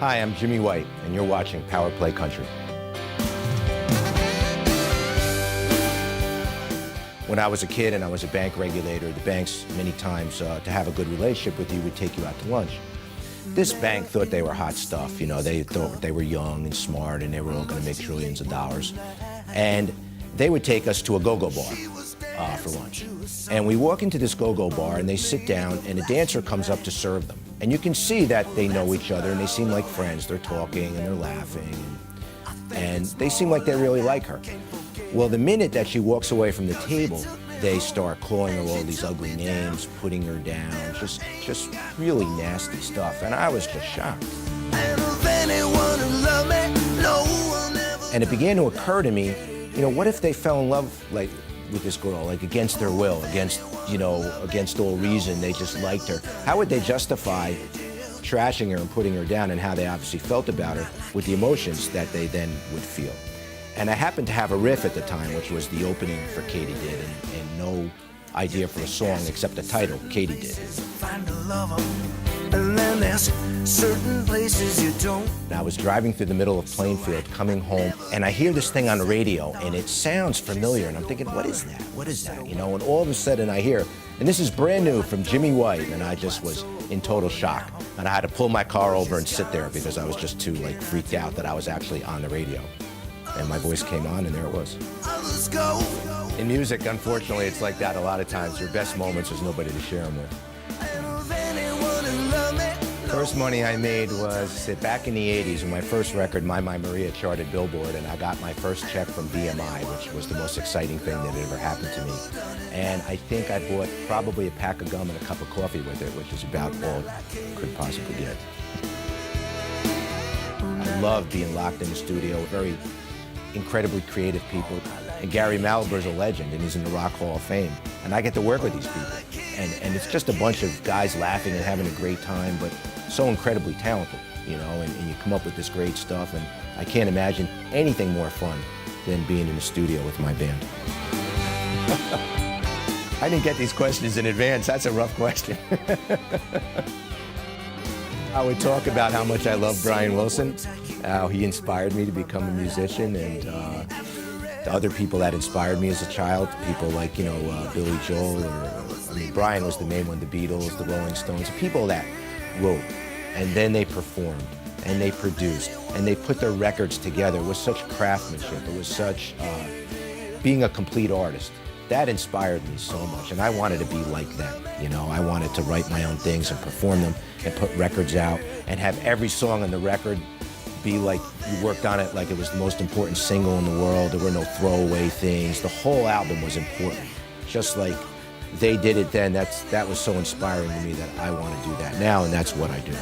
Hi, I'm Jimmy White, and you're watching PowerPlay Country. When I was a kid and I was a bank regulator, the banks, many times, to have a good relationship with you, would take you out to lunch. This bank thought they were hot stuff. You know, they thought they were young and smart, and they were all going to make trillions of dollars. And they would take us to a go-go bar for lunch. And we walk into this go-go bar, and they sit down, and a dancer comes up to serve them. And you can see that they know each other, and they seem like friends. They're talking, and they're laughing, and they seem like they really like her. Well, the minute that she walks away from the table, they start calling her all these ugly names, putting her down, just really nasty stuff. And I was just shocked. And it began to occur to me, you know, what if they fell in love with this girl, against their will, against all reason, they just liked her? How would they justify trashing her and putting her down, and how they obviously felt about her with the emotions that they then would feel? And I happened to have a riff at the time, which was the opening for Katy Did, and no idea for a song except the title, Katy Did. And then there's certain places you don't. I was driving through the middle of Plainfield, coming home, and I hear this thing on the radio, and it sounds familiar, and I'm thinking, what is that? What is that? You know, and all of a sudden I hear, and this is brand new from Jimmy White, and I just was in total shock. And I had to pull my car over and sit there because I was just too freaked out that I was actually on the radio. And my voice came on, and there it was. In music, unfortunately, it's like that a lot of times. Your best moments, there's nobody to share them with. First money I made was back in the 80s when my first record, My Maria, charted Billboard, and I got my first check from BMI, which was the most exciting thing that ever happened to me. And I think I bought probably a pack of gum and a cup of coffee with it, which is about all I could possibly get. I love being locked in the studio, very incredibly creative people. And Gary Malaber's a legend, and he's in the Rock Hall of Fame. And I get to work with these people. And it's just a bunch of guys laughing and having a great time, but so incredibly talented, you know, and you come up with this great stuff, and I can't imagine anything more fun than being in the studio with my band. I didn't get these questions in advance. That's a rough question. I would talk about how much I love Brian Wilson, how he inspired me to become a musician, and the other people that inspired me as a child, people like, you know, Billy Joel, Brian was the main one, the Beatles, the Rolling Stones, people that wrote, and then they performed, and they produced, and they put their records together with such craftsmanship. It was such being a complete artist. That inspired me so much, and I wanted to be like them, you know. I wanted to write my own things and perform them and put records out and have every song on the record be like you worked on it like it was the most important single in the world. There were no throwaway things. The whole album was important. Just like they did it then, that was so inspiring to me that I want to do that now, and that's what I do.